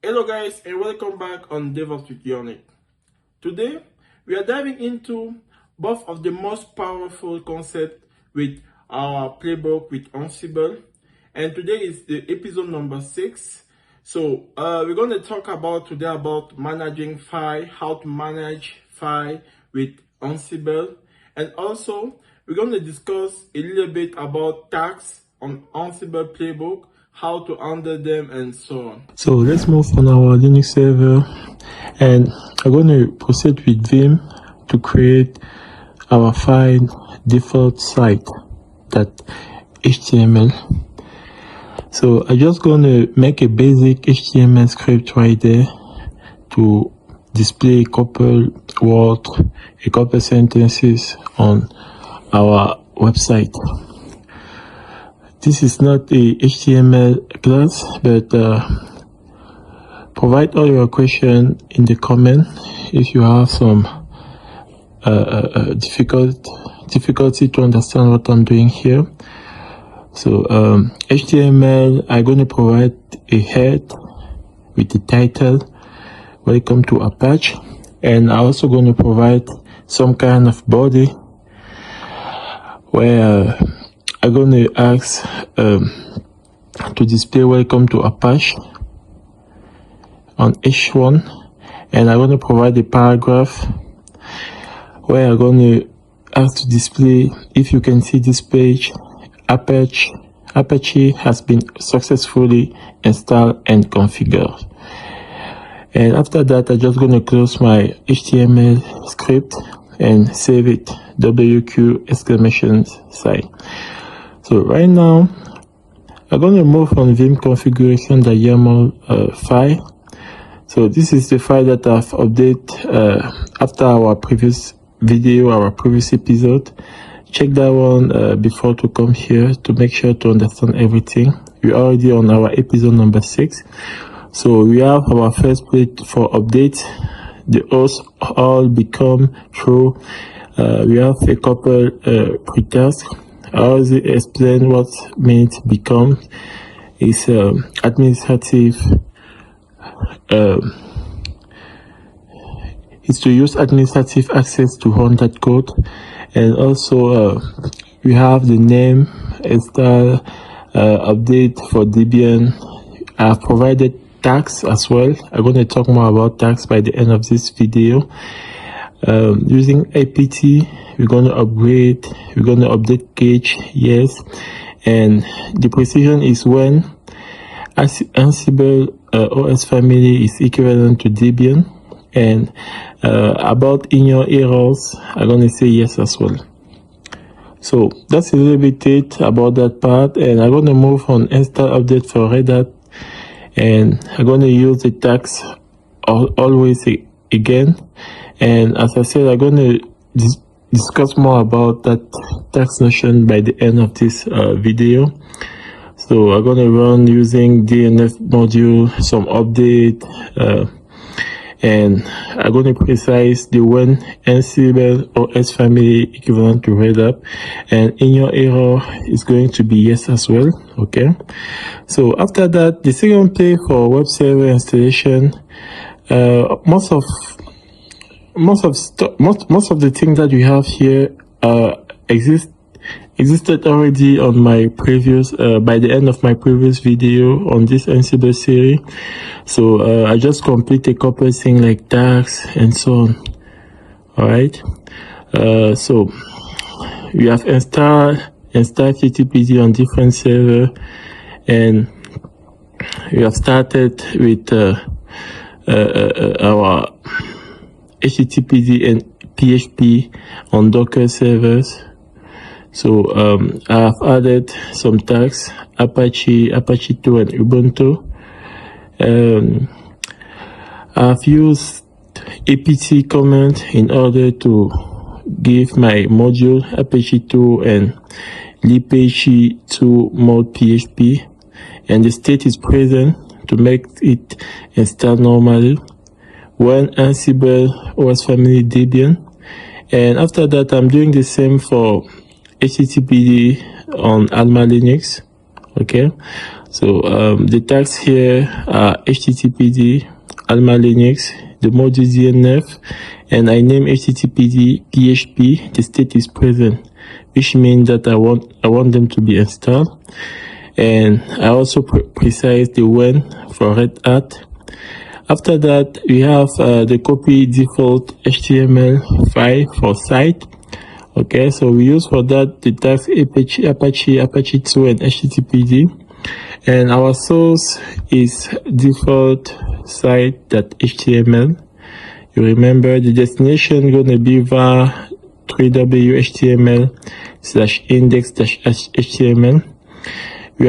Hello guys, and welcome back on DevOps with Yannick. Today we are diving into both of the most powerful concepts with our playbook with Ansible, and today is the episode number 6. So we're going to talk about today about managing file, how to manage file with Ansible, and also we're going to discuss a little bit about tags on Ansible playbook, how to handle them, and so on. So let's move on our Linux server, and I'm going to proceed with Vim to create our file default site.html. So I'm just going to make a basic HTML script right there to display a couple words, a couple sentences on our website. This is not a HTML class, but provide all your questions in the comment if you have some difficulty to understand what I'm doing here. So HTML, I'm going to provide a head with the title, welcome to Apache, and I'm also going to provide some kind of body where I'm going to ask to display welcome to Apache on H1, and I'm going to provide a paragraph where I'm going to ask to display, if you can see this page, Apache has been successfully installed and configured. And after that, I'm just going to close my HTML script and save it, WQ exclamation sign. So right now, I'm going to move on Vim configuration.yaml file. So this is the file that I've updated after our previous video, our previous episode. Check that one before to come here to make sure to understand everything. We're already on our episode number 6. So we have our first plate for update. The hosts all become true. We have a couple pre-tasks. I already explain what means become. It's administrative. It's to use administrative access to run that code, and also we have the name, install, update for Debian. I've provided tags as well. I'm going to talk more about tags by the end of this video. Using apt, we're going to upgrade, we're going to update cache, yes, and the precision is when Ansible OS family is equivalent to Debian, and about in your errors, I'm going to say yes as well. So that's a little bit it about that part, and I'm going to move on install update for Red Hat, and I'm going to use the tags always again. And as I said, I'm going to discuss more about that tags notion by the end of this video. So I'm going to run using DNF module, some update, and I'm going to precise the when Ansible OS family equivalent to Red Hat, and in your error is going to be yes as well. Okay. So after that, the second play for web server installation, most of the things that we have here existed already on my previous by the end of my previous video on this Ansible series. So I just complete a couple things like tags and so on. All right. So we have installed HTTPD on different server, and we have started with our HTTPD and PHP on Docker servers. So I have added some tags, Apache 2 and Ubuntu. I've used apt command in order to give my module Apache 2 and lipache 2 mode PHP, and the state is present to make it install normally when Ansible OS family Debian. And after that, I'm doing the same for HTTPD on Alma Linux. Okay, So the tags here are HTTPD, Alma Linux, the module DNF, and I name HTTPD PHP. The state is present, which means that I want them to be installed. And I also precise the when for Red Hat. After that, we have the copy default HTML file for site. Okay, so we use for that the tags Apache 2 and HTTPD. And our source is default site.html. You remember the destination gonna be var 3w html/index-html. We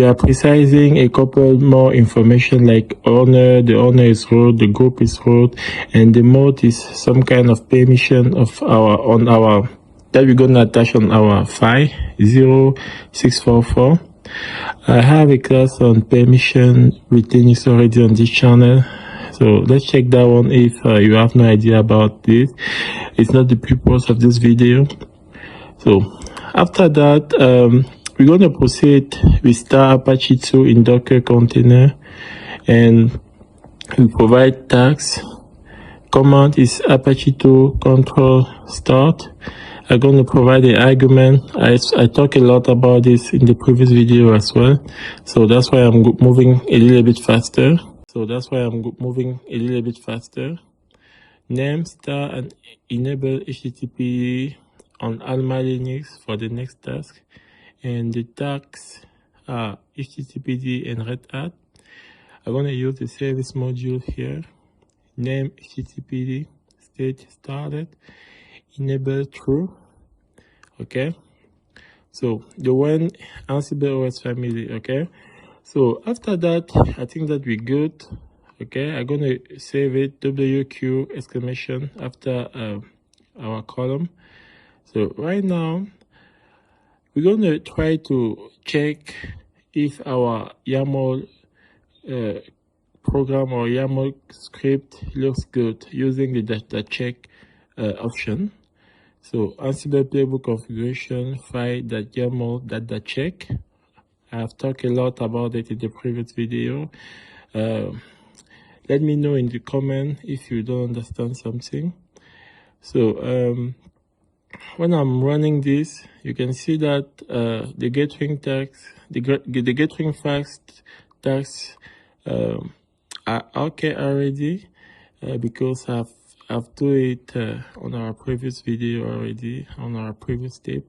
are precising a couple more information like owner. The owner is root, the group is root, and the mode is some kind of permission of our that we're gonna attach on our file 0644. I have a class on permission with Linux already on this channel, so let's check that one if you have no idea about this. It's not the purpose of this video. So after that, we're going to proceed with star Apache 2 in Docker container, and we provide tags. Command is Apache 2 control start. I'm going to provide an argument. I talk a lot about this in the previous video as well, so that's why I'm moving a little bit faster. Name star and enable HTTP on Alma Linux for the next task, and the tags are HTTPD and Red Hat. I'm going to use the service module here. Name HTTPD, state started, enable true. Okay, so the one Ansible OS family. Okay, so after that, I think that we're good. Okay, I'm gonna save it WQ exclamation after our column. So right now we're gonna try to check if our YAML program or YAML script looks good using the check option. So Ansible playbook configuration file.yaml.check. I've talked a lot about it in the previous video. Let me know in the comment if you don't understand something. So when I'm running this, you can see that the getting tags, the getting fast tags are okay already, because I've do it on our previous video already, on our previous step.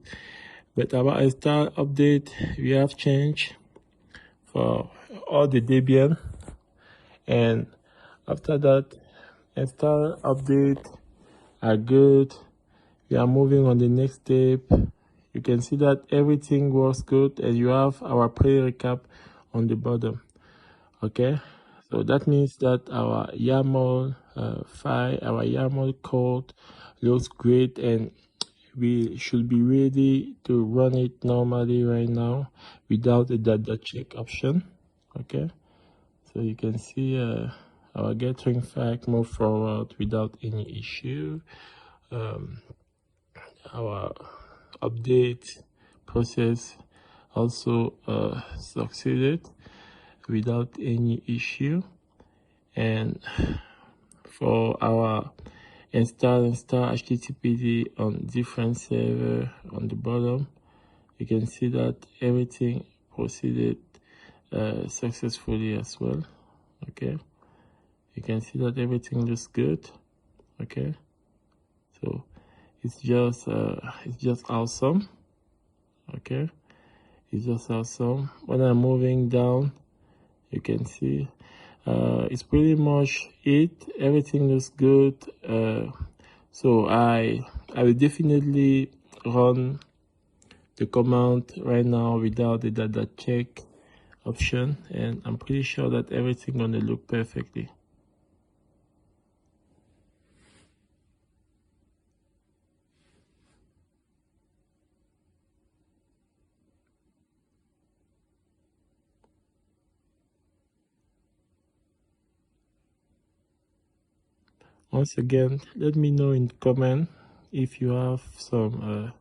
But our install update, we have changed for all the Debian, and after that, install update are good. We are moving on the next step. You can see that everything works good, and you have our pre-recap on the bottom. Okay, so that means that our YAML file, our YAML code looks great, and we should be ready to run it normally right now without the check option. Okay, so you can see our getting fact move forward without any issue. Our update process also succeeded without any issue. And for our install HTTPD on different server on the bottom, you can see that everything proceeded successfully as well. Okay, you can see that everything looks good. Okay, so it's just awesome. Okay, it's just awesome. When I'm moving down, you can see it's pretty much it. Everything looks good. So I will definitely run the command right now without the check option, and I'm pretty sure that everything gonna look perfectly. Once again, let me know in the comment if you have some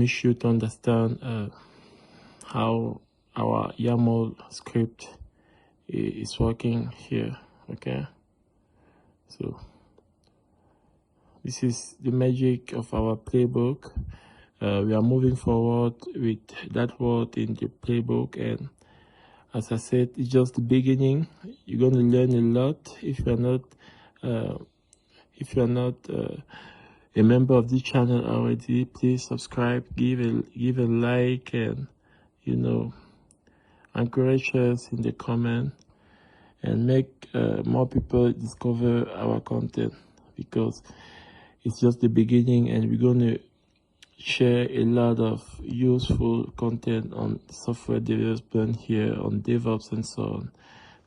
issue to understand how our YAML script is working here. Okay, so this is the magic of our playbook. We are moving forward with that word in the playbook, and as I said, it's just the beginning. You're going to learn a lot. If you're not a member of this channel already, please subscribe, give a like, and encourage us in the comment, and make more people discover our content, because it's just the beginning, and we're going to share a lot of useful content on software development here, on DevOps and so on.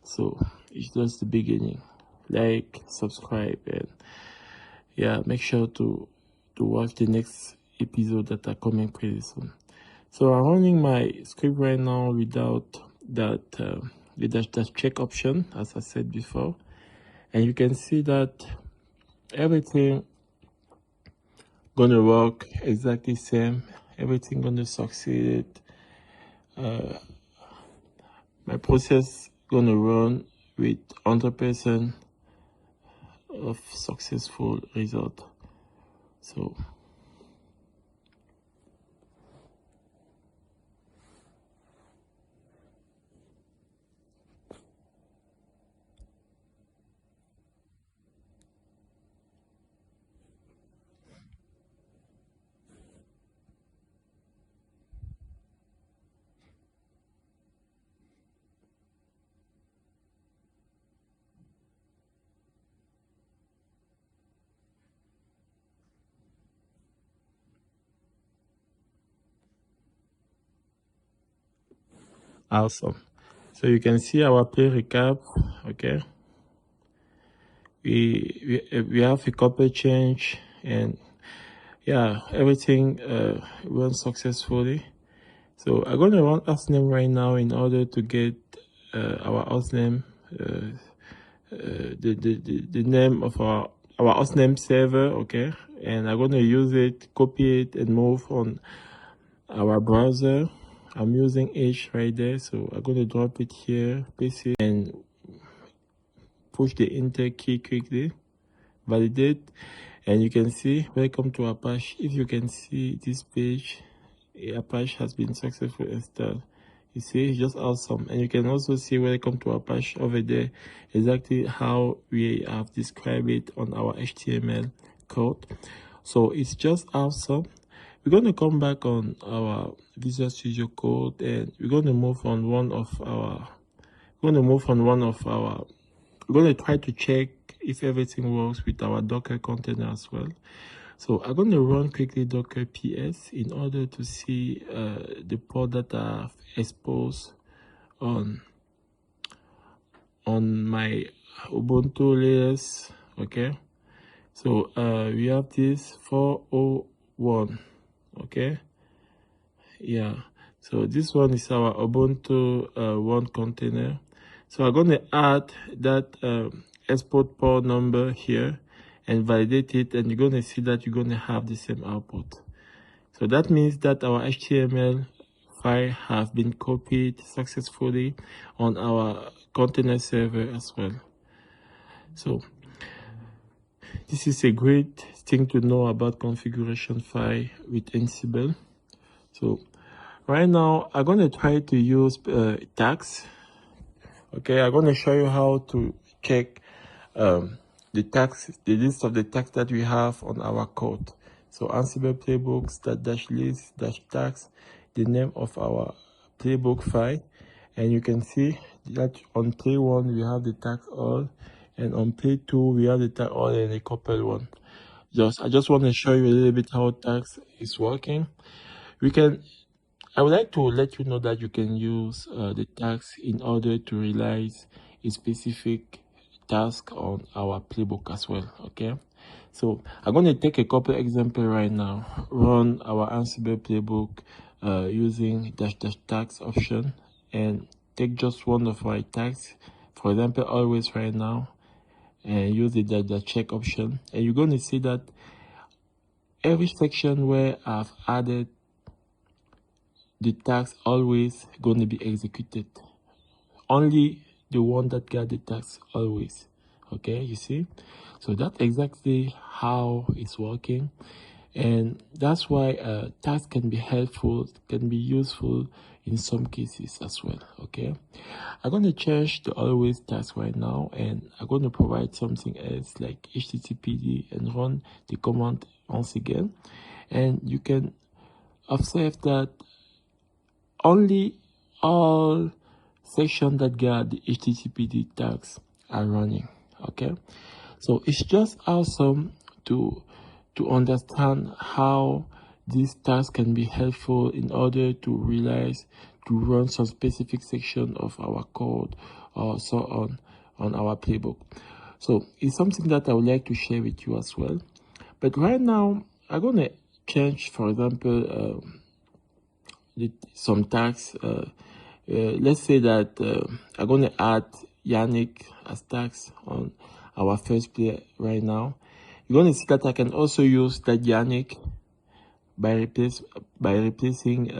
So it's just the beginning. Like, subscribe, and yeah, make sure to watch the next episode that are coming pretty soon. So I'm running my script right now without that the dash check option, as I said before, and you can see that everything gonna work exactly same. Everything gonna succeed. My process gonna run with 100% of successful result. So awesome. So you can see our play recap. Okay, we have a couple change, and yeah, everything went successfully. So I'm gonna run hostname right now in order to get our hostname, the name of our hostname server. Okay, and I'm gonna use it, copy it, and move on our browser. I'm using H right there, so I'm gonna drop it here, paste it, and push the enter key quickly, validate, and you can see welcome to Apache. If you can see this page, Apache has been successfully installed. You see, it's just awesome. And you can also see welcome to Apache over there, exactly how we have described it on our HTML code. So it's just awesome. We're going to come back on our Visual Studio Code, and we're going to move on one of our we're going to try to check if everything works with our Docker container as well. So I'm going to run quickly Docker PS in order to see the port that I've exposed on my Ubuntu layers. Okay, so we have this 401. Okay, yeah, so this one is our Ubuntu one container. So I'm going to add that export port number here and validate it, and you're going to see that you're going to have the same output. So that means that our HTML file has been copied successfully on our container server as well. So this is a great thing to know about configuration file with Ansible. So right now I'm going to try to use tags. Okay, I'm going to show you how to check the tags, the list of the tags that we have on our code. So Ansible playbooks --list -tags, the name of our playbook file, and you can see that on play 1 we have the tags all, and on play 2 we have the tag all and a couple one. I just want to show you a little bit how tags is working. I would like to let you know that you can use the tags in order to realize a specific task on our playbook as well. Okay, so I'm going to take a couple examples right now. Run our Ansible playbook using --tags option, and take just one of our tags, for example always right now, and use the check option, and you're going to see that every section where I've added the task always going to be executed. Only the one that got the task always. Okay, you see? So that's exactly how it's working. And that's why tasks can be helpful, can be useful in some cases as well. Okay, I'm going to change the always task right now, and I'm going to provide something else like httpd and run the command once again. And you can observe that only all sections that got the httpd tags are running. Okay, so it's just awesome to understand how these tasks can be helpful in order to realize to run some specific section of our code or so on our playbook. So it's something that I would like to share with you as well. But right now I'm gonna change, for example, some tags. Let's say that I'm gonna add Yannick as tags on our first player right now. You're going to see that I can also use that Yannick by replacing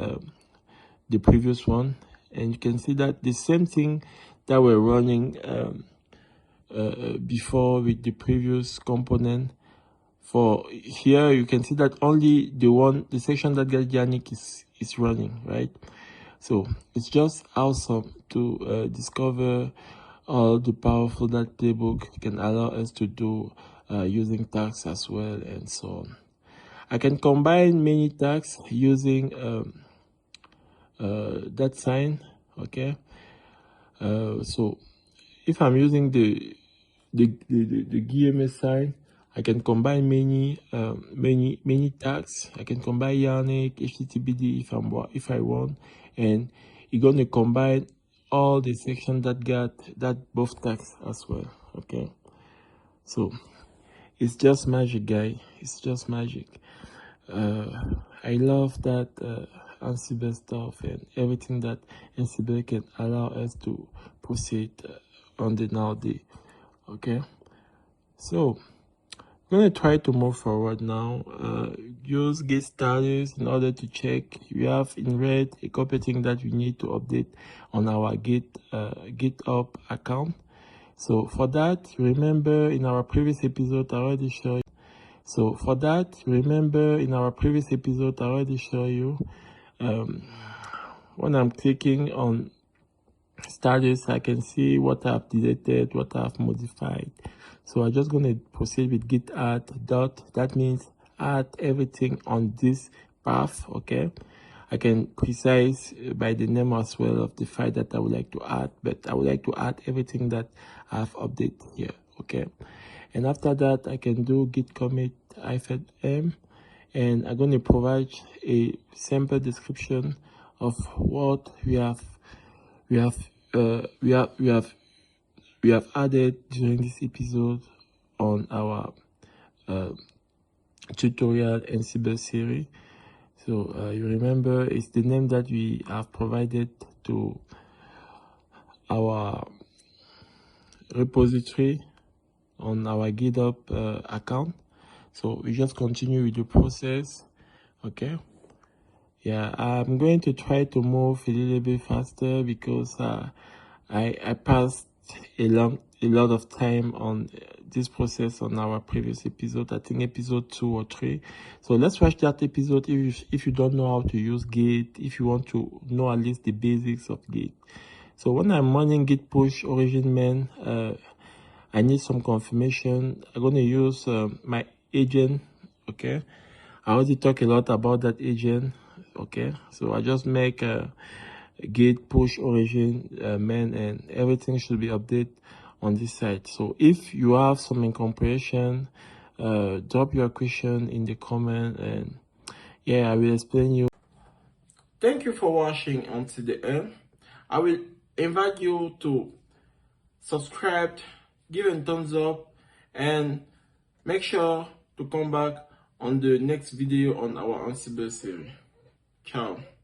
the previous one, and you can see that the same thing that we're running before with the previous component. For here, you can see that only the section that got Yannick is running, right? So it's just awesome to discover all the powerful that playbook can allow us to do using tags as well, and so on. I can combine many tags using that sign. Okay, so if I'm using the GMS sign, I can combine many tags. I can combine Yannick, HTTPD if I want, and you're going to combine all the sections that got that both tags as well. Okay, so it's just magic, guy. It's just magic. I love that Ansible stuff and everything that Ansible can allow us to proceed on the nowadays. Okay, so I'm gonna try to move forward now. Use git status in order to check. We have in red a couple things that we need to update on our GitHub account. So for that, remember in our previous episode I already showed you. When I'm clicking on status, I can see what I've deleted, what I've modified. So I'm just going to proceed with git add dot. That means add everything on this path. Okay, I can precise by the name as well of the file that I would like to add, but I would like to add everything that I've updated here. Okay, and after that I can do git commit -m, and I'm going to provide a simple description of what we have added during this episode on our tutorial Ansible series. So you remember it's the name that we have provided to our repository on our GitHub account. So we just continue with the process. Okay, yeah, I'm going to try to move a little bit faster because I passed a lot of time on this process on our previous episode. I think episode 2 or 3. So let's watch that episode if you don't know how to use Git, if you want to know at least the basics of Git. So when I'm running git push origin main, I need some confirmation. I'm going to use my agent. Okay, I already talk a lot about that agent. Okay, so I just make a git push origin main, and everything should be updated on this side. So if you have some incomprehension, drop your question in the comment, and yeah, I will explain you. Thank you for watching until the end. I will invite you to subscribe, give a thumbs up, and make sure to come back on the next video on our Ansible series. Ciao.